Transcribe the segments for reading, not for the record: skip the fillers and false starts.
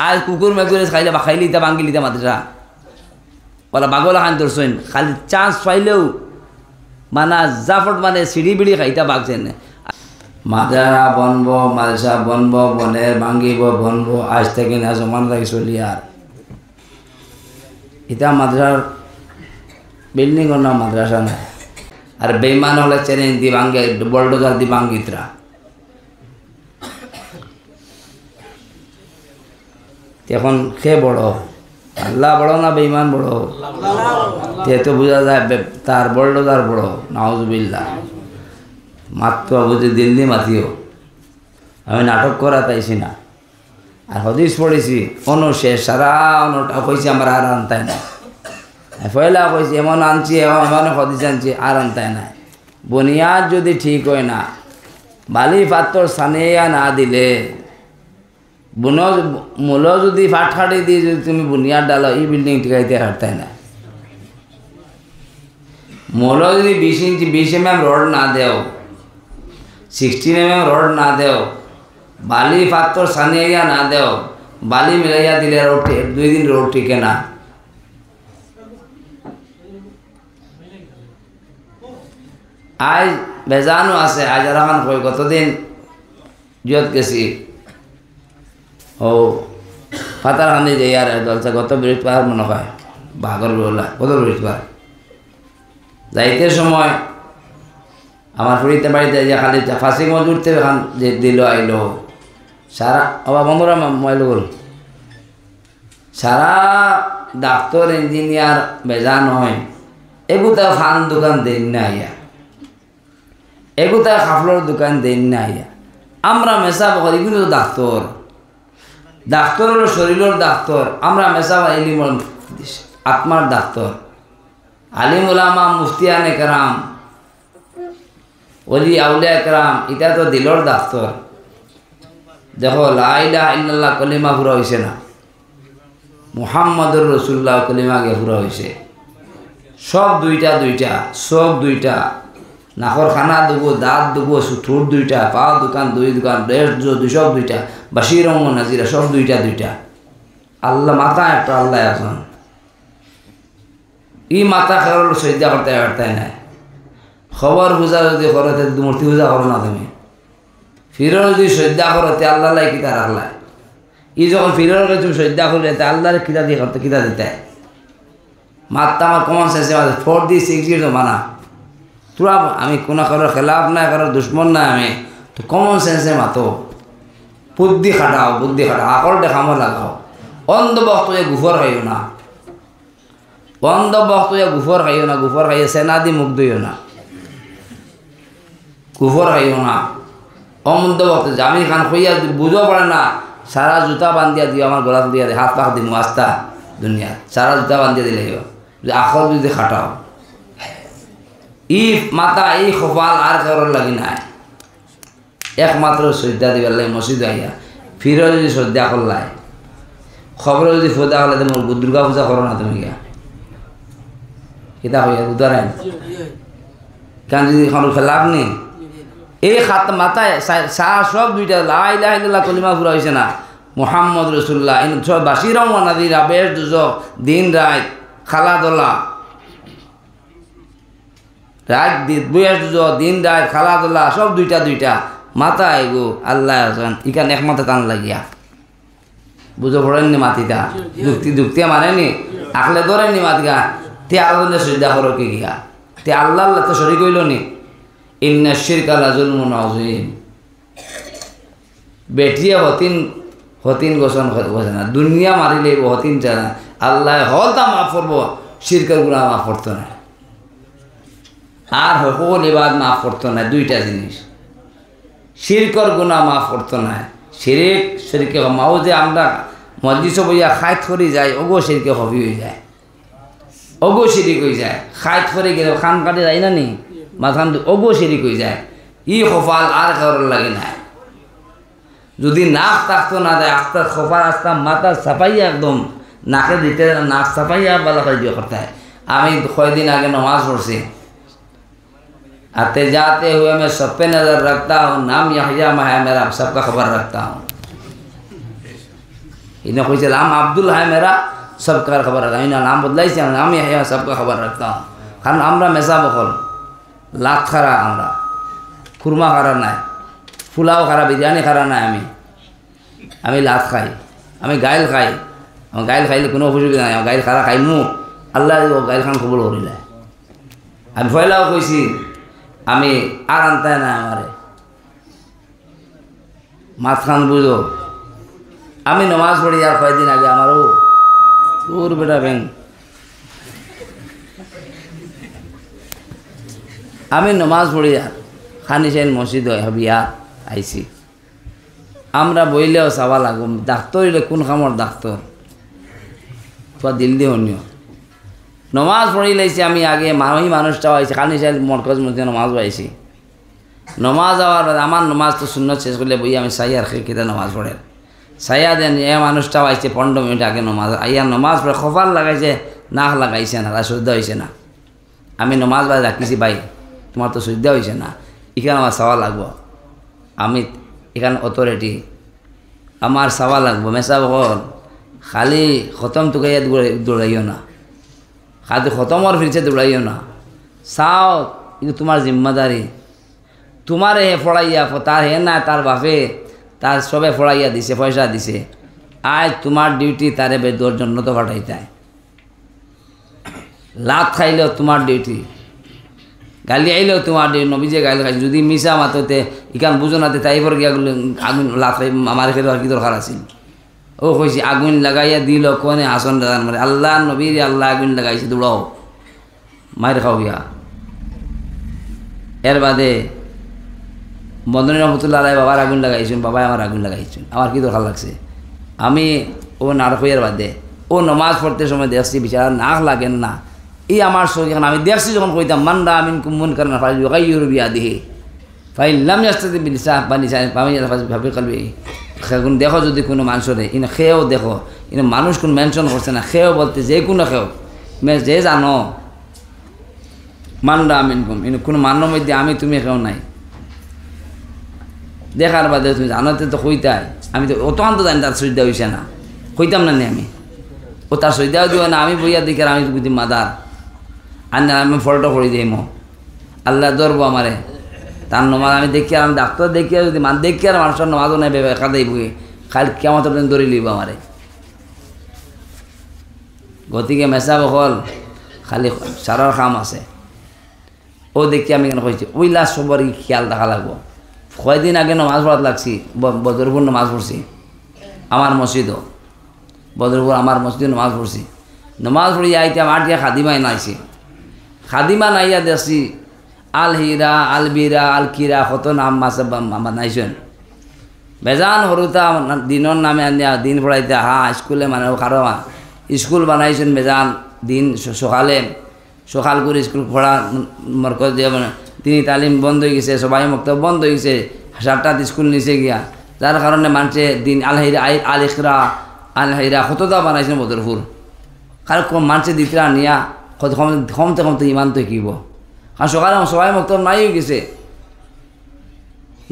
আজ কুকুর মেকুরে খাইলে বা খাইলিতা ভাঙ্গিলিতা মাদ্রাসা ওরা বাগলা খান ধরছেন খালি চান্স পাইলেও মানে জাফট মানে সিঁড়ি বিড়ি খাইতা বাগছেন মাদ্রাসা বনব মাদ্রাসা বনব বনের ভাঙ্গিব বনব আজ থেকে না জমান থাকি চলি আর এটা মাদ্রাসার বিল্ডিংর নাম মাদ্রাসা নাই আর বেইমান হলে চ্যালেঞ্জ দি ভাঙ্গে বলডোজার দি ভাঙ্গিতরা এখন কে বড় আল্লাহ বড় না বেঈমান বড় তে তো বোঝা যায় তার বলডোজার বড় নাউজুবিল্লাহ মাত্র বুঝে দিল্লি মাতিও আমি নাটক করা তাইছি না আর হদিস পড়েছি অনুশেষ সারা অনুটা কইছি আমার আর আনতাই না পয়লা কইছি এমন আনছি এমন হদিস আনছি আর আনতাই না বুনিয়াদ যদি ঠিক হয় না বালি পাত্তর সানিয়া না দিলে মূল যদি ফাটখাটি দিয়ে যদি তুমি বুনিয়াদ ডালো এই বিল্ডিং টিকাইতে হারতাই না মূল যদি 20 ইঞ্চি 20 mm রড না দেও 16 mm রড না দেও বালি পাত্তর সানিয়া না দেও বালি মিলাইয়া দিলে রোড 2 দিন রোড টিকে না আজ বেজানো আছে আজ আর এখন কই কতদিন জিয়ত গেছি ও পাতারখানি যাই আর জলসা গত বৃহস্পতিবার মনে হয় বাঘর বেলা কত বৃহস্পতিবার যাইতে সময় আমার ফুড়িতে বাড়িতে যে খালি ফাঁসি মজুরতে খান যে দিল আইলো সারা আবার বন্ধুরা মোবাইল গল সারা ডাক্তার ইঞ্জিনিয়ার বেজান হয় এগুতা ফান দোকান দেন না আইয়া এগুতা খাফলোর দোকান দেন না আইয়া আমরা মেশাব করি কিন্তু ডাক্তার ডাক্তার হলো শরীরের ডাক্তার আমরা মেশাব ইলিমর আত্মার ডাক্তার আলিম উলামা মুফতিয়ানে কেরাম ওলি আউলিয়া কেরাম এটা তো দিলর ডাক্তার দেখো লা ইলাহা ইল্লাল্লাহ কলিমা পুরা হয়েছে না মুহাম্মদুর রাসূলুল্লাহ কলিমা গে পুরা হয়েছে সব দুইটা সব দুইটা নাকর খানা দেবো দাঁত দেবো ঠোঁট দুইটা পাও দোকান দুই দোকান সব দুইটা বাসির রঙ নাজিরা সব দুইটা আল্লাহ মাথা একটা আল্লাহ এখন ই মাথা খেলার সজ্জা করতে পারতাই নাই খবর পূজা যদি করতে মূর্তি পূজা করো না তুমি ফিরর যদি সজ্জা করতে আল্লাহ লাই কিতা রাখলাই ই যখন ফিরর তুমি সজ্জা করলে আল্লাহর কিতা দিয়ে করতে কিতা দিতে মাত্রা আমার কমন সেন্সে 4 দিয়ে 6 years মানা তোরা আমি কোনো কারোর খেলাফ না কারোর দুশ্মন না আমি তো কমন সেন্সে মাতো বুদ্ধি খাটাও আকল দেখামো লাগাও অন্ধ বক্ত গুফর খাইও না অন্ধ বক্ত গুফর খাইও না গুফর খাইয়ে সেনা দি মুখ দিও না গুফর খাইও না অন্ধ বক্ত জামি খান খইয়া বুঝো পারে না সারা জুতা বান্ধিয়া দিও আমার গলা দিয়া দে হাত পাক দিম আস্তা দুনিয়া সারা জুতা বান্ধিয়া দিলে আকল যদি খাটাও ই মাতা এই খোপাল আর কারোর লাগি নাই একমাত্র শ্রদ্ধা দিবার লাগে মসজিদ আইয়া ফিরে যদি শ্রদ্ধা করলাই খবর যদি ফোদা হলে তোমার দুর্গা পূজা করো না তুমি গিয়া কিতা হইয়া উদাহরণ কারণ যদি এখন খেলাফ নেই এই খাত মাথায় সব দুইটা লা ইলাহা ইল্লাল্লাহ কলিমা পুরা হয়েছে না মুহাম্মদ রাসূলুল্লাহ সব বাসির নাদিরা বেশ দুজো দিন রাত খালা দোলা রাত দিন রাত খালা দোলা সব দুইটা মাথা এগো আল্লাহ আছেন ইখান এক মাথা টান লাগিয়া বুঝো পড়েননি মাতিটা যুক্তি মানেনি আকলে ধরেননি মাতিকা তে আল্লাহ শ্রদ্ধা করো কে গিয়া তে আল্লাহ তো শরীক হইল নি ইন্না শিরকা লাযুলমুন আযীম বেটিয়া হতিন গোসন গোসে না দুনিয়া মারিলে হতিন জানা আল্লাহ হতা মাফ করবো শিরকের গুনাহ মাফ করতো না আর হকুল ইবাদ মাফ করতো না দুইটা জিনিস শিরকর গুনাহ মাফ করতো না শিরকে মাও যে আমরা মসজিদ বইয়া খাইত করি যাই ওগো শিরকে হবি হয়ে যায় ওগো শিরিক হয়ে যায় খাইত করে গেলে খান কাটে যায় না নি মাথান ওগো শিরিক হয়ে যায় ই খোফাল আর কারোর লাগে না যদি নাক থাকতো না দেয় আস্তা খোফাল আস্তা মাথা সাফাইয়া একদম নাকে দিতে নাক সাফাইয়া বালা করে দিয়ে করতে হয় আমি কয়েকদিন আগে নমাজ পড়ছি आते जाते हुए मैं सब पे नज़र रखता हूँ नाम यहया है मेरा सबका खबर रखता हूँ इन्हें कोई नाम अब्दुल है मेरा सबका खबर रखा इन्हें नाम बदलाई से नाम ही है सबका खबर रखता हूँ कारण আমরা মেসা বকল লাত খারা আমরা খুরমা খারা নাই ফুলাও খারা বিরিয়ানি খারা নাই আমি লাত খাই আমি গাইল খাই আমার গাইল খাইলে কোনো অসুবিধা নাই গাইল খারা খাইমু আল্লাহ গাইল খান কবুল করিলে আমি ভয়লাও কইছি আমি আর আনতাই না আমারে মাত খান বুঝো আমি নমাজ পড়ি আর কয়েকদিন আগে আমারও তোর বেটা ব্যাং আমি নমাজ পড়ি আর খানি সাইন মসজিদ হয় হবিয়া আইসি আমরা বইলেও চাবা লাগো ডাক্তর হইলে কোন খামর ডাক্তর তোর দিল দিয়ে অন্য নমাজ পড়ি লাইছি আমি আগে ওই মানুষটাও আইসি খানি সাইল মরকজ মধ্যে নমাজ পাইছি নমাজ যাওয়ার আমার নমাজ তো শূন্য শেষ করলে বই আমি সাই আর খেতে নমাজ পড়ে সাইয়া দেন এ মানুষটাও আইছে 15 মিনিট আগে নমাজ আইয়া নমাজ পড়ে খফার লাগাইছে নাক লাগাইছে না শুদ্ধ হয়েছে না আমি নমাজ বাই রাখিছি ভাই তোমার তো শুদ্ধ হয়েছে না এখানে আমার চাওয়া লাগবো আমি এখানে অথরিটি আমার চাওয়া লাগবো মেসা বকল খালি খতম টুকাইয়া দৌড়াইও না খালি খতমর ফিরছে দৌড়াইও না চাও কিন্তু তোমার জিম্মাদারি তোমার হে ফড়াইয়া তার হে না তার বাপে তার সবে ফড়াইয়া দিছে পয়সা দিছে আজ তোমার ডিউটি তারে বেদর জন্য তো ফাটাইতায় লাত খাইলেও তোমার ডিউটি গালি আইলেও তোমার ডিউটি নবীজে গালি খাই যদি মিশা মাততে ইখান বুঝো নাতে তাইপর গিয়া আগুন লাত খাই আমার খেলে আর কি দরকার আছিল ও কইছি আগুন লাগাইয়া দিল কোনে হাসন দাদান মানে আল্লাহ নবীর আল্লাহ আগুন লাগাইছে দৌড়াও মায়ের খাও গিয়া এর বাদে বন্দনী রহমতুল্লাহ আলাই বাবার আগুন লাগাইছেন বাবাই আমার আগুন লাগাইছেন আমার কি দরকার লাগছে আমি ও নারকইয়ার বাদে ও নমাজ পড়তে সময় দেখছি বিচারা নাক লাগেন না এই আমার শোক এখন আমি দেখছি যখন কইতাম মান্ডা আমিন কুমন করেন ফাইল ইউগাইয়ুর বিয়াদিহি ফাইল লাম ইয়াস্তাতি বিলিসাহ বানিসাহ পামি ভাবে কলবি এখন দেখো যদি কোনো মানুষরে ইন খেয়েও দেখো ইন মানুষ কোন মেনশন করছে না খেয়েও বলতে যে কোনো খেয়েও যে জানো মান্ডা আমিন কুম ইন কোনো মান্যর মধ্যে আমি তুমি খেয়েও নাই দেখার বাদে তুমি জানাতে তো কইতাই আমি তো অত আন্ত জানি তার সৈদা হইছে না কইতাম না আমি ও তার সৈদাও দিও না আমি বইয়া দেখি আমি বুঝি মাদার আর না আমি ফলটা করে দিই মো আল্লাহ ধরবো আমারে তার নমাজ আমি দেখি আর আমি ডাক্তার দেখি যদি মান দেখি আর মানুষের নমাজও নেই ভেবে কাঁদাই বই খালি কেমন ধরে লিব আমারে গতিকে মেসা বহল খালি সারার কাম আছে ও দেখি আমি কেন কইছি ওই লাস্ট সবার খেয়াল দেখা লাগবো কয়দিন আগে নমাজ পড়াতে লাগছি বদরপুর নমাজ পড়ছি আমার মসজিদও বদরপুর আমার মসজিদে নমাজ পড়ছি নমাজ পড়ি আইতে আমার দিয়া খাদিমাই নাইছি খাদিমা নাইয়া দেখছি আল হিরা আল বিরা আল কিরা কত নাম মাসে বানাইছেন বেজান সৰুতা দিনৰ নামে আনিয়া দিন পড়াইতে স্কুলে মানে কারো স্কুল বানাইছেন বেজান দিন সকাল করে স্কুল পড়া মরকজ দিয়ে মানে তিনি তালিম বন্ধ হয়ে গেছে সবাই মক্তব বন্ধ হয়ে গেছে 7টাত স্কুল নিচে গিয়া যার কারণে মানুষে দিন আল হিরা আল ইকরা আল হিরা কতটা বানাইছেন বদরপুর কারণ মানুষে দিতরা নিয়া কমতে ইমান তো কিব কারণ সকালে সবাই মক্তব নাই হয়ে গেছে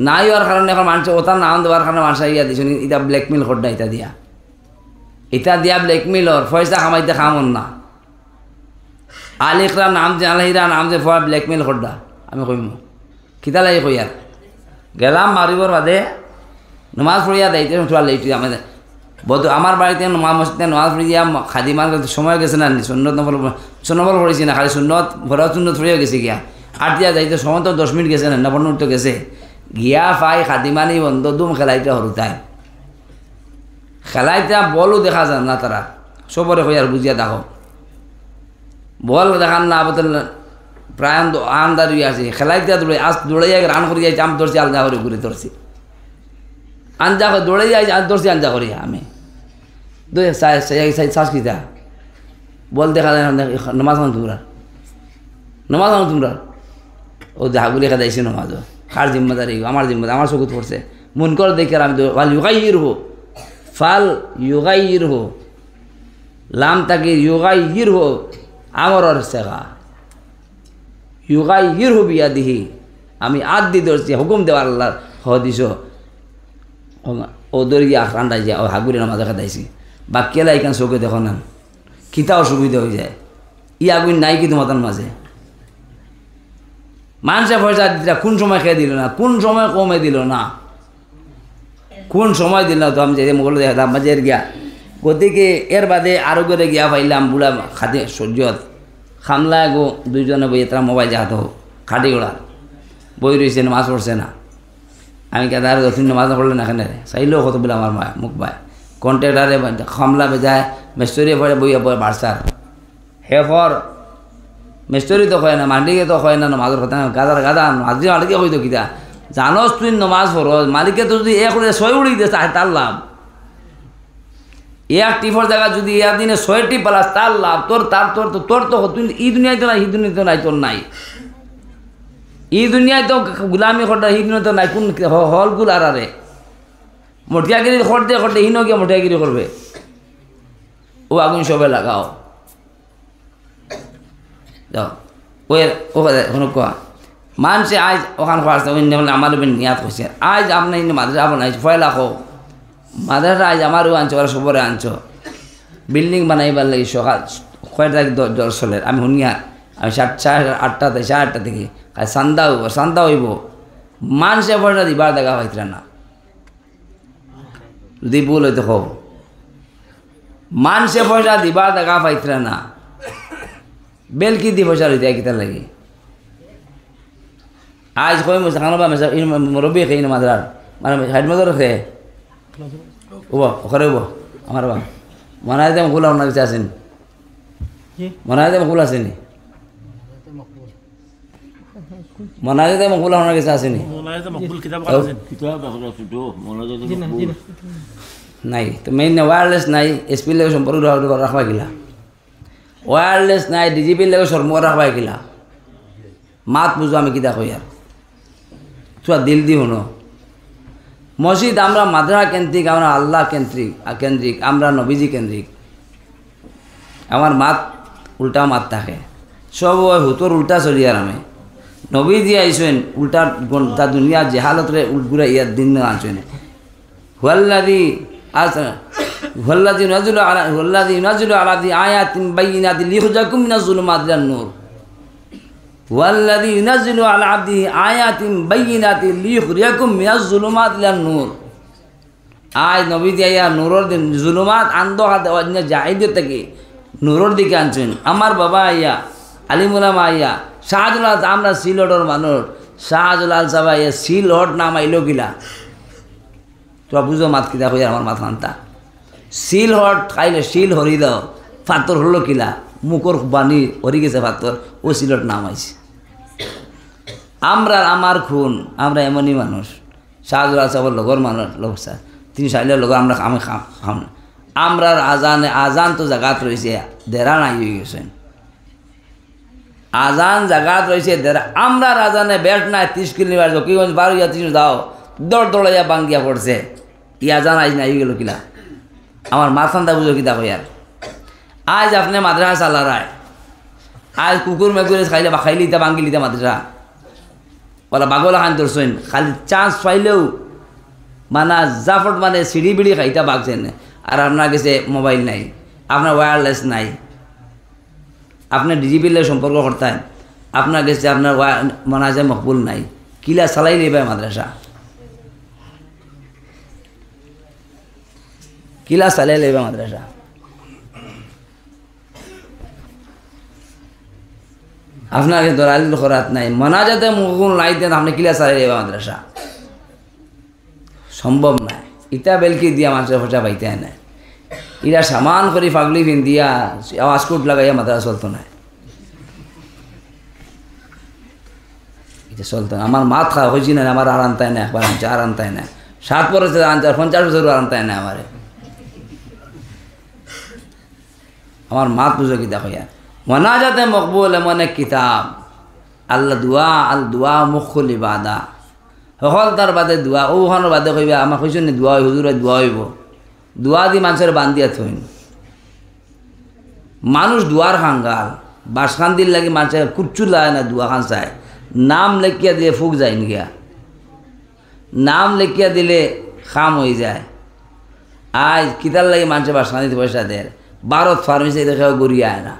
নাই হওয়ার কারণে এখন মানুষ ওটার নাম দেওয়ার কারণে মানুষ ইয়া দিয়েছেন এটা ব্ল্যাকমেল করডা এটা দিয়া ব্ল্যাকমেলর পয়সা কামাইতে খামন না আলিকরা নাম যে আলহিরা নাম যে ফয়া ব্ল্যাকমেল করডা আমি কইম কিতা লাগে কইয়ার গেলাম মারিবর বাদে নমাজ পড়িয়া দাইতে তোলা লেট আমাদের আমার বাড়িতে মসজিদে নমাজ পড়িয়া খাদিমার সময় গেছে না সুন্নত নফল পড়েছি না খালি সুন্নত ঘর সুন্নত পড়িয়া গেছে গিয়া আর দিয়া যাইতে সময় তো 10 মিনিট গেছে না 9 মিনিট তো গেছে গিয়া পাই খাদিমানি বন্ধ দুম খেলাইতে হরুতায় খেলাইতে বলও দেখা যান না তারা সবরে কইয়ার বুঝিয়া দেখো বল দেখান না বতল প্রায় আন্দার আছে খেলাইতে দৌড়াইয়া রান করি যাই আম ধরছি আলদা করে ঘুরে ধরছি আঞ্জা করে দৌড়ে যাই ধরছি আঞ্জা করি আমি শ্বাসকিতা বল দেখা যায় নমাজ তোমরা ও দেখাগুলি খেদাইছি নমাজ কার জিম্মাদারি আমার জিম্মাদারি আমার চকুত পড়ছে মন করে দেখে আমি তো ফাল ইউগাইর হো লাম তাকে ইউগাইর হো আমর শেখা ইউগাইর হো বিয়া দিহি আমি আদ দি ধরছি হুকুম দেওয়ার আল্লাহ হদিস ও দৌড়িয়া ঠান্ডাই যা ও হাগুরি নামাজ খেদাইছি বাক্যেলা এখান চোখে দেখো না কিতা অসুবিধা হয়ে যায় ই আগুন নাই কি তোমার মাঝে মানুষে পয়সা দিতে কোন সময় খেয়ে দিল না কোন সময় কমে দিল না কোন সময় দিল না তো আমি যে মোগল দেখলাম বাজের গিয়া গতিকে এর বাদে আরো করে গিয়া পাইলাম বুড়া খাতে সহ্যত খামলা গো দুইজনে বই তারা মোবাইল যাহাত খাটি গোড়া বই রয়েছে মাছ পড়ছে না আমি কে তার দক্ষিণ মাছ পড়লে না এখানে চাইলেও কত বলে আমার মা মুখ পায় কন্ট্রাক্টারে খামলা বেজায় মেস্তরি পড়ে বইয়া পড়ে বাড়সার হে ফর মেস্তরি তো হয় না মালিকে তো হয় না নমাজের কথা গাদার গাদা মাঝে মালিকে হইতো কিতা জানোস তুই নমাজ ফরজ মালিকে তো যদি এক উড়ে 6 উড়ি দিয়ে তার লাভ এক টিফর জায়গা যদি এক দিনে 6টি পালাস তার লাভ তোর তো তুই এই দুনিয়ায় তো নাই এই দুনিয়াতে নাই তোর নাই এই দুনিয়ায় তো গুলামি করতে এই দুনিয়া তো নাই কোন হলগুল আর আরে মঠিয়াগিরি করতে করতে হিনো গিয়ে মঠিয়াগিরি করবে ও আগুন সবে লাগাও যাও ওখানে কোয়া মানুষে আজ ওখান খাওয়াচ্ছে আমার নিয়াত করছে আজ আপনার মাদ্রাসা বানাইছে ফয়লা খো মাদ্রাসা আজ আমারও আনছো ওরা সবরে আনছো বিল্ডিং বানাইবার লাগে সকাল কয়টা দশ চলের আমি শুনিয়া আমি 8:30 8:30 থেকে আর সান্দা হইব মানুষে পয়সা দিবার দেখা পাইতরা না যদি ভুল হইতে হোক মানুষে পয়সা দিবার দেখা পাইতরা না বেলকি দি পয়সা লইতে কিতার লাগে আজ কই মুরব্বী খেয়ে না মাদ্রার মানে হাইড মাদার খেয়ে ওখানে আমার বা মনে হয় খোলা আপনার কাছে আসেন মনে হয় খোলা আসেনি মনে হয় খোলা আপনার কাছে আসেনি নাই তো মেইন ওয়্যারলেস নাই এসপির লেগে সম্পর্ক রাখবা গিলা ওয়্যারলেস নাই ডিজিপির লেগে সম্পর্ক রাখবা গিলা মাত বুঝো আমি কিতা কই আর তোরা দিল দি শুনো মসজিদ আমরা মাদ্রাসা কেন্দ্রিক আমরা আল্লাহ কেন্দ্রিক আমরা নবীজি কেন্দ্রিক আমার মাত উল্টা মাত থাকে সব ওই হুতোর উল্টা চলি আর আমি নবীজি আইসেন উল্টা তা দুনিয়া জেহালতরে উল্টগুড়া ইয়ার দিন আনছেন হুয়াল্লাদি নাজিলু আলাদি আয়াতিন বাইয়িনাতিন লিখুজাকুম মিনাজ যুলুমাতি ইলান নূর ওয়াল্লাযী ইউনাজ্জিলু আলা আবদিহি আয়াতিন বাইয়িনাতিন লিইখরিজাকুম মিনাজ যুলুমাতি ইলান নূর আয় নবী দিয়া নূরের দিন জুলুমাত আন্দো হাতে অন্য জাহিদ থেকে নূরের দিকে আনছেন আমার বাবা আইয়া আলিমুলামা আইয়া শাহজুলাল আমরা সিলহটের মানুষ শাহজুলাল সাহেব আইয়া সিলহট নাম আইলো কিলা তোরা বুঝো মাত কিতা কই আমার মাথা আনতা সিলহট খাইলে শিল হরি দাও পাথর হলো কিলা মুখর বাণী হরি গেছে পাথর ও সিলহট নাম আইছে আমরা আমার খুন আমরা এমনই মানুষ শাহজুলাল সাহেবের লগর মানুষ লোক স্যার তিনি চাইলে লগ আমরা আমি খাম আমরার আজান তো জাগাত রয়েছে দেরা নাই হয়ে গেছেন আজান জাগাত রয়েছে দেরা আমরার আজানে বেট নাই 30 কিলোমিটার জকিগঞ্জ 12 দাও দৌড়াইয়া বাঙ্গিয়া পড়ছে ই আজান আজ নাই গেল কিলা আমার মাথান্তা বুঝো কিতা কই আর আজ আপনি মাদ্রাসা চালারায় আজ কুকুর মেকুরে খাইলে বা খাইলে ইতা বাঙ্গি লিতা মাদ্রাসা বলা বাগলা খান ধরছেন খালি চান্স পাইলেও মানে জাফট মানে সিঁড়ি বিড়ি খাইতা বাগছেন আর আপনার কাছে মোবাইল নাই আপনার ওয়্যারলেস নাই আপনার ডিজিপির সম্পর্ক করতেন আপনার কাছে আপনার মানাজে মকবুল নাই কিলা চালাই লিবে মাদ্রাসা কিলা চালাই লিবে মাদ্রাসা আপনার দলাল খরাত নাই মনাজাতে মকবুল নাই দেন আপনি কিলা চালাই লিবে মাদ্রাসা সম্ভব নাই ইটা বেলকি দিয়া মানুষের ফসা পাইতে না ইরা সামান করে ফাগলি ফিন দিয়া আওয়াজকুট লাগাইয়া মাদ্রাসা চলতো না এটা চলতো না আমার মাত খাওয়া হয়েছি না আমার আর আনতাই না একবার আনছে আর আনতাই না 7 বছর আনছে 50 বছর আনতাই না আমার মাত বুঝো কি দেখো ইয়ার মনাজাতে মকবুল এমন এক কিতাব আল্লাহ দোয়া মুখুল ইবাদা সকল তার বাদে দোয়া ওখানোর বাদে কইবা আমার কইছেন না দোয়া হুজুরে দোয়া হইব দোয়া দি মানুষের বান্ধিয়া থইন মানুষ দোয়ার খাঙ্গাল বাসখান দিল লাগে মানুষের কুচ্ছু লাগে না দোয়া খান চায় নাম লেখিয়া দিয়ে ফুক যায় গিয়া নাম লেখিয়া দিলে খাম হয়ে যায় আজ কিতার লাগে মানুষের বাসখানিতে পয়সা দেয় ভারত ফার্মেসি দেখেও ঘুরিয়ে আয় না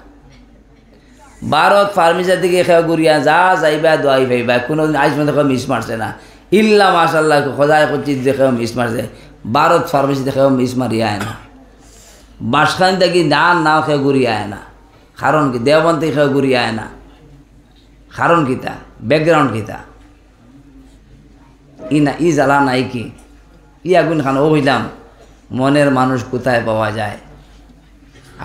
ভারত ফার্মেসির দিকে খেয়ে ঘুরিয়া যা যাইবা দোয়াই ভাইবা কোনোদিন আজ মধ্যে মিস মারছে না ইল্লা মাশাল্লাহ খোদায় করছি দেখেও মিস মারছে ভারত ফার্মেসি দেখেও মিস মারিয়ে আয় না বাসখানি দেখি নাও খেয়ে ঘুরিয়ে আয় না কারণ কি দেওবন্তি খেয়ে ঘুরিয়ে আয় না কারণ কিতা ব্যাকগ্রাউন্ড কিতা ই জ্বালা নাই কি আগুন খান ও হইলাম মনের মানুষ কোথায় পাওয়া যায়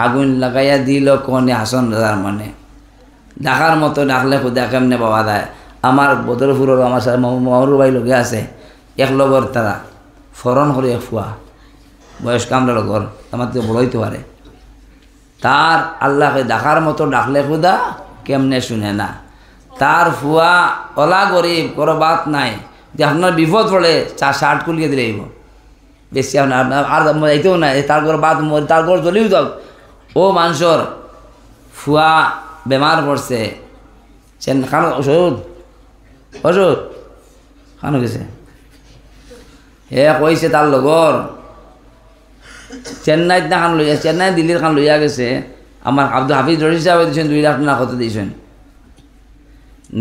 আগুন লাগাইয়া দিল কোনে হাসন রাজার মনে ডাকার মতো ডাকলে খুদা কেমনে পাওয়া যায় আমার বদরপুরের আমার সাথে মহরু ভাই লগে আছে এক লগর তারা ফরন করে ফুয়া বয়স্ক আমরা লগর আমার তো বড় হইতে পারে তার আল্লাহকে ডাকার মতো ডাকলে খুদা কেমনে শুনে না তার ফুয়া ওলা গরিব কোনো বাত নাই যে আপনার বিপদ পড়ে 4-60 কুলিয়ে দিলে বেশি আপনার আর যাইতেও নাই তার ঘর বাদ তার ঘর জ্বলিও যাও ও মানুষের ফুয়া বেমার পড়ছে খানো ওষুধ খানো গেছে হে কইছে তার লগর চেন্নাইত না খান লইয়া চেন্নাই দিল্লির খান লইয়া গেছে আমার আব্দুল হাফিজ রশিদ সাহেব দিয়েছেন 2 লাখ টাকা কত দিয়েছেন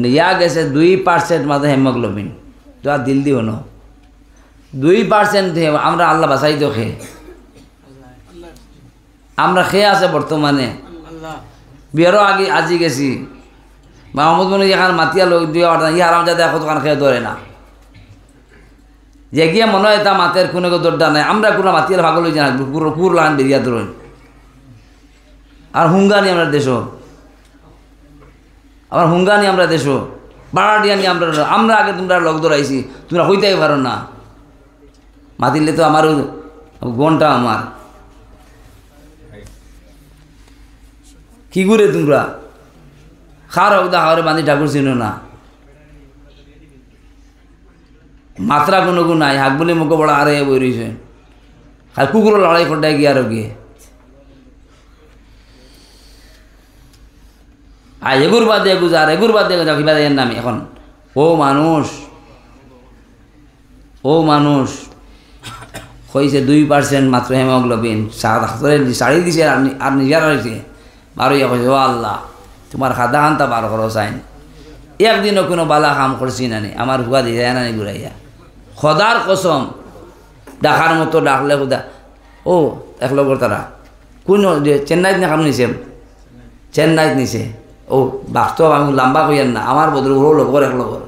নিয়া গেছে 2% মাত্র হেমোগ্লোবিন তো আর দিল দিও না 2% আমরা আল্লাহ বাঁচাই তো খেয়ে আমরা খেয়ে আছে বর্তমানে বিয়েরও আগে আজি গেছি মাহমুদ মনে যেখানে মাতিয়া লোক দিয়ে ই আরাম যাতে এখন দোকান খেয়ে ধরে না যে গিয়ে মনে হয় তা মাতের কোনো দরটা নাই আমরা কোনো মাতিয়ার ভাগল হয়ে যাই পুরো পুরো লাগান বেরিয়া ধরুন আর হুঙ্গানি আমরা দেশও আবার হুঙ্গানি আমরা দেশও বাড়াডিয়ানি আমরা আগে তোমরা লোক ধরাইছি তোমরা হইতেই পারো না মাতিলে তো আমারও গনটা আমার কি করে তোমরা খার হকদা হাওরে বাঁধি ঠাকুর চিনো না মাত্রা কোনো গু নাই হাক বলে মুখে বড় আরে বই রয়েছে আর কুকুরও লড়াই খোটায় গিয়ে আরো গিয়ে আর এগুর বাদ দিয়ে গুজার এগুর বাদ দিয়ে গুজা কিবা এর নামে এখন ও মানুষ হয়েছে 2% মাত্র হেমোগ্লোবিন শাড়ি দিছে আর নিজের হয়েছে বারো ইয়া কইছে ও আল্লাহ তোমার খাদা খান্তা বার করো চাইন একদিনও কোনো বালা কাম করছি না আমার হুয়া দিয়ে যায় না ঘুরাইয়া খদার কসম ডাকার মতো ডাকলে খুদা ও এক লগর তারা কোন চেন্নাইত না কাম নিছে চেন্নাইত নিছে ও বাস্তব আমি লম্বা কইয়ার না আমার বদল ও লগর এক লগর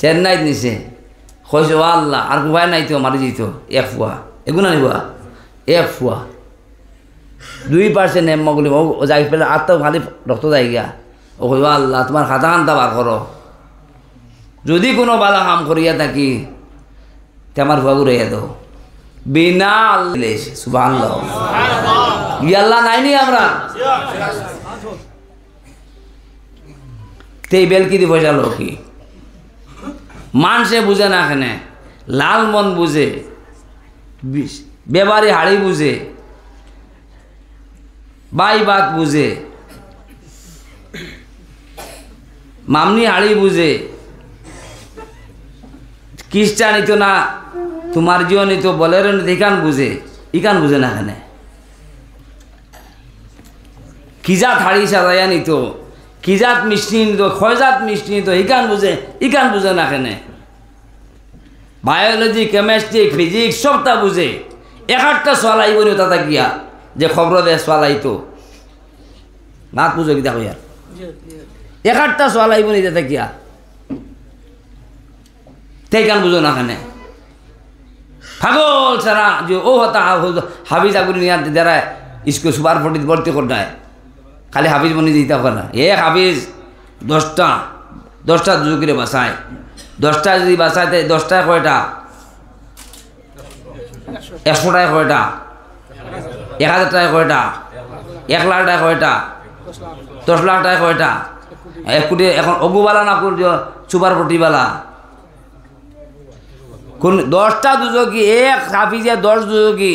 চেন্নাইত নিছে কইছে ও আল্লাহ আর উপায় নাই তো মারি যেত এক ফুয়া এগুলো নিবা এক ফুয়া 2% হেমোগ্লোবিন ও যাই পেলে আর তো খালি রক্ত যাই গিয়া ও কইব আল্লাহ তোমার খাতা খান্তা বার করো যদি কোনো বালা কাম করিয়া থাকি তে আমার ভুয়া ঘুরাইয়া দাও বিনা সুবহানাল্লাহ ইয়াল্লাহ নাইনি আমরা তে বেলকি দি পয়সা লোকি মানুষে বুঝে না এখানে লাল মন বুঝে বেবারি হাড়ি বুঝে বাই বাত বুঝে মামনি হাড়ি বুঝে খ্রিস্টান নিত না তোমার জিও নিত বলের ইকান বুঝে না এখানে কিজাত হাড়ি সাজাইয়া নিত কিজাত মিষ্টি নিত খয়জাত মিষ্টি নিত ইকান বুঝে না এখানে বায়োলজি কেমিস্ট্রি ফিজিক্স সবটা বুঝে একটা চলাইব নি তাতা গিয়া যে খবর দেয় চলাইতো মাত বুঝো কি দেখো ইয়ার একটা চলাইব নি তাতা গিয়া তেইকান বুঝো না এখানে পাগল সারা যে ও হতা হাবিজ আগুন নিয়ে যারা স্কুল সুপার ফটিত ভর্তি করতে খালি হাফিজ বনি দিতে হবে না হাফিজ 10টা দুজকিরে বাসায় 10টা যদি বাসায় 10টায় কয়টা 100টায় কয়টা 1000 টাকায় কয়টা 1 লাখ টাকায় কয়টা 10 লাখ টাকায় কয়টা 1 কোটি এখন অগুবালা না কর সুপার ফটিবালা কোন 10টা দুজকি এক হাফিজে 10 দুজকি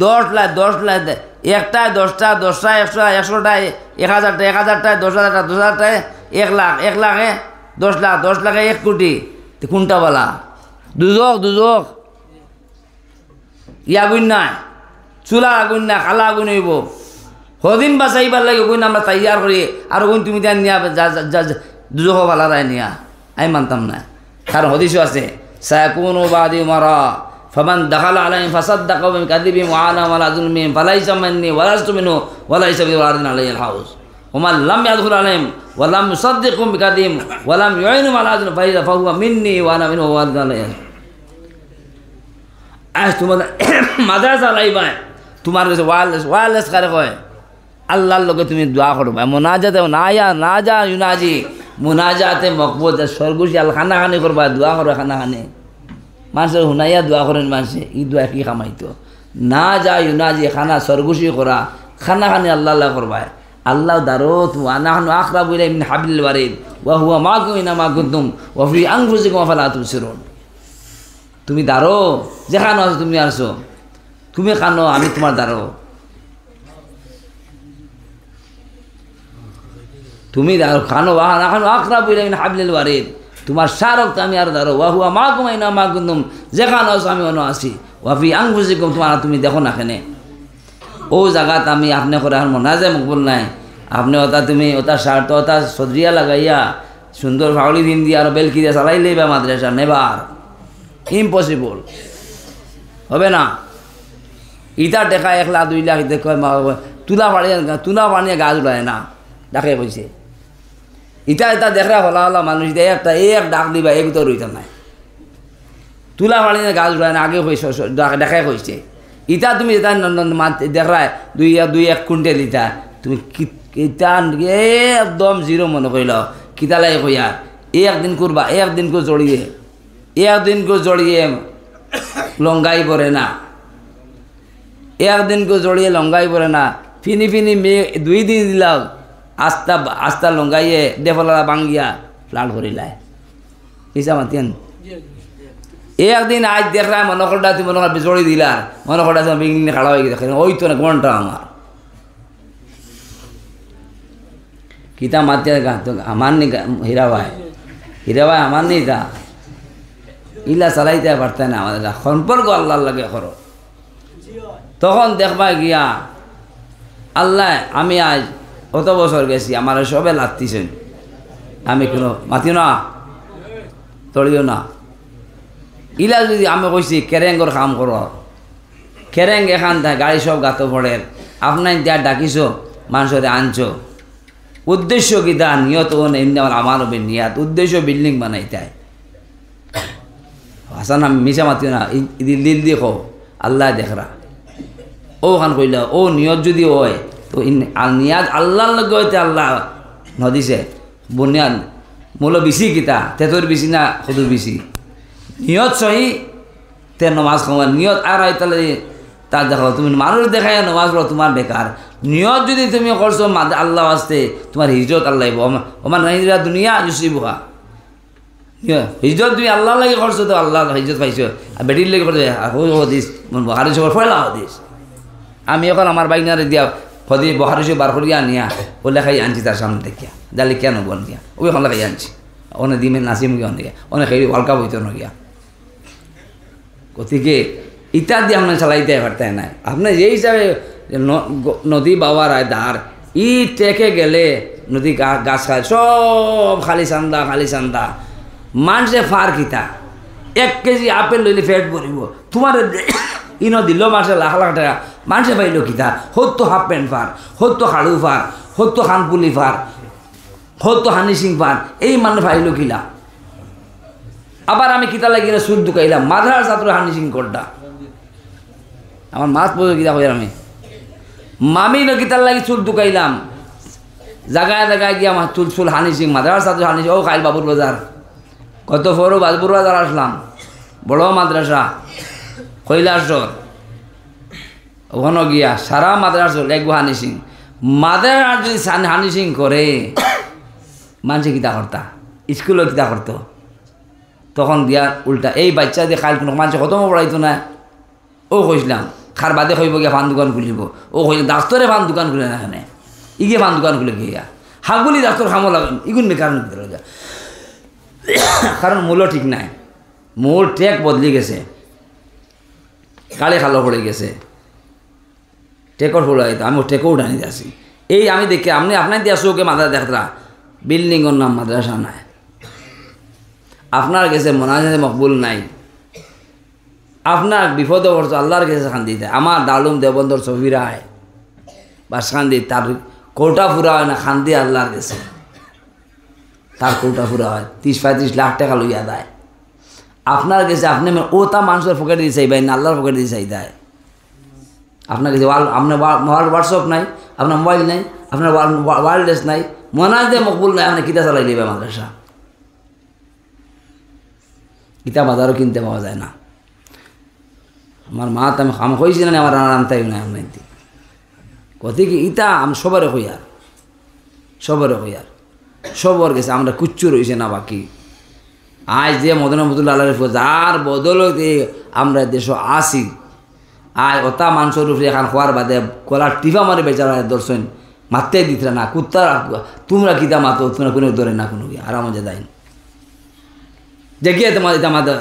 10 লাখ একটায় 10টা 100টায় 1000টায় 10,000টায় 1 লাখ 1 লাখে 10 লাখ 10 লাখে 1 কোটি কোনটা বলা দুজক আগুন নাই, চুলা আগুন নাই, খালা আগুন হইব। সদিন বাঁচাইবার লাগে গুণ আমরা তৈয়ার করি, আর গুণ তুমি তাই নিয়া দুজহ ভালা রায় নিয়া, আমি মানতাম না। কারণ হদিসও আছে, সায়াকুনু বাদি মারা ফামান দাখালা আলাইহিম ফাসাদ্দাকা বিকাযিবিহিম ওয়া আনা আলা যুলমিহিম ফালাইসা মিন্নি ওয়া লাস্তু মিনহু ওয়া লাইসা বিওয়ারিদিন আলাইহিল হাউজ ওয়া মান লাম ইয়াদখুল আলাইহিম ওয়া লাম ইউসাদ্দিকহুম বিকাযিবিহিম ওয়া লাম ইউইনুহুম আলা যুলমিহিম ফাহুয়া মিন্নি ওয়া আনা মিনহু ওয়া লাইসা আলাইহিল। আজ তোমাদের মাদ্রাসা লাইবা, তোমার কাছে ওয়ারলেস কারে কয় আল্লাহর লোকে তুমি দোয়া করবা। মোনাজাতে না যা ইউনাজি মোনাজাতে মকবুল সরগুশি আল খানাখানি করবা, দোয়া করবা খানাখানি। মানুষের শুনাইয়া দোয়া করেন মানুষে, ই দোয়া কি কামাইতো না যা ইউনাজি খানা সরগুশি করা খানাখানি আল্লাহ করবা। আল্লাহ দারুত ওয়া নাহনু আকরাবু ইলাইহি মিন হাবলিল ওয়ারিদ ওয়া হুয়া মাকুম আইনামা কুনতুম ওয়া ফি আনফুসিকুম আফালা তুবসিরুন। তুমি দাঁড়ো, যেখানে আছো তুমি আসো, তুমি কানো আমি তোমার দাঁড়ো, তুমি দাঁড়ো কানো আকরাবু ইলাইহি মিন হাবলিল ওয়ারিদ, তোমার সারক আমি আর দাঁড়ো। ওয়া হুয়া মাকুম আইনামা কুনতুম, যেখানে আছো আমি অন্য আছি। ওয়া ফি আনফুসিকুম, তোমার তুমি দেখো না কেনে ও জায়গাত আমি আপনি করে আর মনে যায় মকবুল নাই। আপনি ওটা তুমি ওটা শার্ট ওটা সদরিয়া লাগাইয়া সুন্দর ফাউলি দিন দিয়ে আর বেলকি দিয়ে চালাইলেই বা মাদ্রাসা নেবার ইম্পসিবল হবে না। ইটা টেকা 1 লাখ 2 লাখ দেখো তুলা পানিয়ে গাছ উড়ায় না, ডাকে কইছে ইটা এটা দেখা হলা মানুষ দিয়ে একটা এক ডাক দিবা এক তো রইতাম নাই, তুলা পানিয়ে গাছ উড়ায় না আগে কইছে দেখাই কইছে। ইটা তুমি এটা দেখায় 2-1 কুইন্টেল ইটা তুমি ইটা একদম জিরো মনে করিল কিতা লাগে কইয়া একদিন করবা, একদিন কো জড়িয়ে লঙ্গাই পড়ে না, একদিন কো জড়িয়ে লঙ্গাই পড়ে না। ফিনি মেয়ে 2 দিন দিলাম আস্তা লঙ্গাইয়ে দেফলা বাঙ্গিয়া ফ্লাট করিলায় হিসা মাতিয়েন। একদিন আজ দেখা মনে করটা তুমি মনে কর জড়ি দিলা, মনে করটা তুমি বিল্ডিং খাড়া হয়ে গেছে, ওই তো না ঘন্টা আমার কিতা মাতিয়া আমার নি হীরাবাই আমার নেই তা ইলা চালাইতে পারতে না। আমাদের সম্পর্ক আল্লাহর লাগে করো, তখন দেখবা গিয়া আল্লাহ আমি আজ অত বছর গেছি আমার সবে লাগতেছেন, আমি কোনো মাতিও না তড়িও না। ইলা যদি আমি কইছি কেরেঙ্গর কাম করো, কেরেং এখান থাকে গাড়ি সব গাতো পড়ে, আপনার দিয়া ডাকিছ মানুষরে আনছ, উদ্দেশ্য কি দা নিয়ত এমনি আমার হবে নিয়াত উদ্দেশ্য বিল্ডিং বানাইতে হাসান আমি মিশা মাতিও না, দিল দিয়ে কো আল্লাহ দেখরা ও খান কইল ও নিয়ত যদি হয় তো নিয়াজ আল্লাহর লগে হইতে আল্লাহ নদিছে বুনিয়াদ মূল বেশি কিতা তেতর বেশি না সদুর বেশি নিয়ত সহি তে নমাজ কমার নিয়ত আর তাহলে তার দেখো তুমি মানুষ দেখায় নমাজ পড়ো তোমার বেকার। নিয়ত যদি তুমি করছো আল্লাহ আসতে তোমার হিজরত আল্লাহ ওমান নাহিরা দুনিয়া ইউসিবুহা, হিজরত তুমি আল্লাহ লাগে করছো তো আল্লাহ হিজরত পাইছো। আর বেটির লেগে করছো হদিস বহারি সবর ফয়লা হদিস। আমি এখন আমার বাইনারে দিয়া হদি বহারি সব বার করিয়া আনিয়া ও লেখাই আনছি তার সামনে দেখিয়া জালি কেন বল গিয়া ওই এখন লেখাই আনছি অনেক দিমে নাচিম গিয়া অনেক অনেক হেরি ওয়ার্ল্ড কাপ হইতো না গিয়া। গতিকে ইটা দিয়ে আপনার চালাইতে পারতে নাই। আপনি যে হিসাবে নদী বাবার আয় ধার ই টেকে গেলে নদী গাছ খায় সব খালি চান্দা মানুষে ফার কিতা 1 কেজি আপেল লইলে ফেট পড়ব তোমার ইনো দিল মানুষে লাখ টাকা মানুষে পাইল কিতা হতো হাফ প্যান্ট ফার হতো হাড়ু ফার হতো খানপুলি ফার হতো হানি সিং ফার এই মানুষ পাইল কিলা। আবার আমি কিতা লাগি না সুদ ঢুকাইলাম মাদ্রাসার ছাত্র হানি সিং কোডটা আমার মাছ পড়ে কিতা কই আমি মামি কিতার লাগি চুল ঢুকাইলাম জায়গায় গিয়ে আমার চুল হানি সিং মাদ্রাসার ছাত্র হানি সিং ও খাইল বাবুর বাজার কত ফরো বাজপুর বাজার আসলাম বড় মাদ্রাসা কৈলাসর ওখানে গিয়া সারা মাদ্রাসা লেখবো হানি সিং মাদ্রাসা যদি হানি সিং করে মানুষে কিতা করতা স্কুলে কিতা করতো তখন দিয়া উল্টা এই বাচ্চা দিয়ে খাইল কোনো মানুষে খতমও পড়াইতো না। ও কইসলাম খার বাদে কইব গিয়া ফান দোকান খুলিব ও কইল ডাক্তরে ফান দোকান খুলে না এখানে ইগে ফান দোকান খুলে গিয়া হাগুলি ডাক্তার খামো লাগান ইগুন কারণ কারণ মূল্য ঠিক নাই, মূল ট্রেক বদলি গেছে। গাড়ি খালো পড়ে গেছে টেকর ফুল আমি টেকও উঠানি আসি এই আমি দেখি আপনি আপনার দিয়ে চৌকে মাদ্রাসা দেখতরা বিল্ডিংয়ের নাম মাদ্রাসা নাই আপনার কাছে মোনাজাতে মকবুল নাই আপনার বিপদে পড়ছে আল্লাহর কাছে খান্দি দেয় আমার দালুম দেবন্দর ছবিরা হয় বাস খান্দি তার কৌটা ফুরা হয় না খান্দি আল্লাহর কাছে তার কৌটা ফুরা হয় 30-35 লাখ টাকা লইয়া দেয় আপনার কাছে আপনি ও তা মানুষের পকেটে দিয়ে চাইবেন না আল্লাহর পকেটে দিয়ে চাই দেয় আপনার কাছে আপনার হোয়াটসঅ্যাপ নাই আপনার মোবাইল নাই আপনার ওয়ারলেস নাই মোনাজাতে মকবুল নাই আপনি কিতা চালাই নেবে মাদ্রাসা ইটা বাজারও কিনতে পাওয়া যায় না আমার মা তো আমি কইছি না আমার আনতাই নাই আমি কত কি ইটা আমি সবারে কইয়ার সবর গেছে আমরা কুচ্চু রয়েছে না বাকি আজ যে মদনমতুল্লাহ আল্লাহ যার বদলতে আমরা দেশ আসি আয় ওটা মানুষের উপরে এখন খোয়ার বাদে কলার টিফা মারি বেচারা দর্শন মারতে দিতে না কুত্তা তোমরা কিতা মাতো তোমরা কোনো ধরে না কোনো আর আমার দেয় দেখিয়ে তোমার এটা মাথা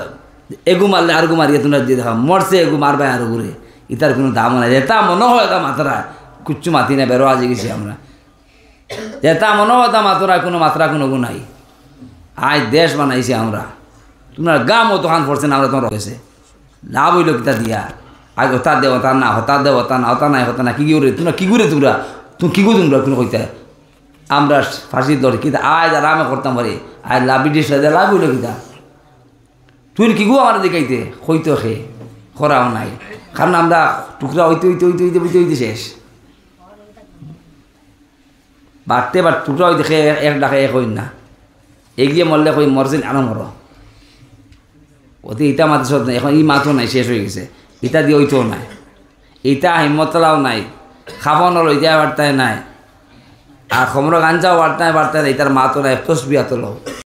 এগু মারলে আর গু মারিয়ে তোমরা দিয়ে দেখা মরছে এগু মারবে আর ঘুরে ইতার কোনো দাম নাই এটা মনে হয় এটা মাত্রা কুচ্ছু মাতি না বেরো আজে গেছি আমরা এটা মনে হয় তা মাত্রা কোনো মাত্রা কোনো গু নাই আজ দেশ বানাইছি আমরা তোমরা গাম ও তখন পড়ছে না আমরা তোমার গেছে লাভ হইল কিতা দিয়া আজ হতা দে হতা না হতা দে হতা না হতা নাই হতা না কি করে তোমরা কি করে তোমরা তুমি কি করে তোমরা কোনো কইতে আমরা ফাঁসির দরে কিতা আজ আরামে করতাম পারি আজ লাভিটির সাথে লাভ হইল কিতা তুই কি গো আমার দেখাইতে হইতো খে করাও নাই কারণ আমরা টুকরা হইতে শেষ বাড়তে টুকরা হইতে খেয়ে এক ডাকে এক হইন না এগিয়ে মরলে কই মরছেন আরো মর অতি ইটা মাত্র নাই এখন ই মাত্র নাই শেষ হয়ে গেছে ইটা দিয়ে হইতেও নাই ইটা হিম্মতলাও নাই খাবনও লইতে বার্তায় নাই আর খমর গাঞ্জাও বার্তায় নাই ইটার মাত্র নাই তসবিয়া তোলো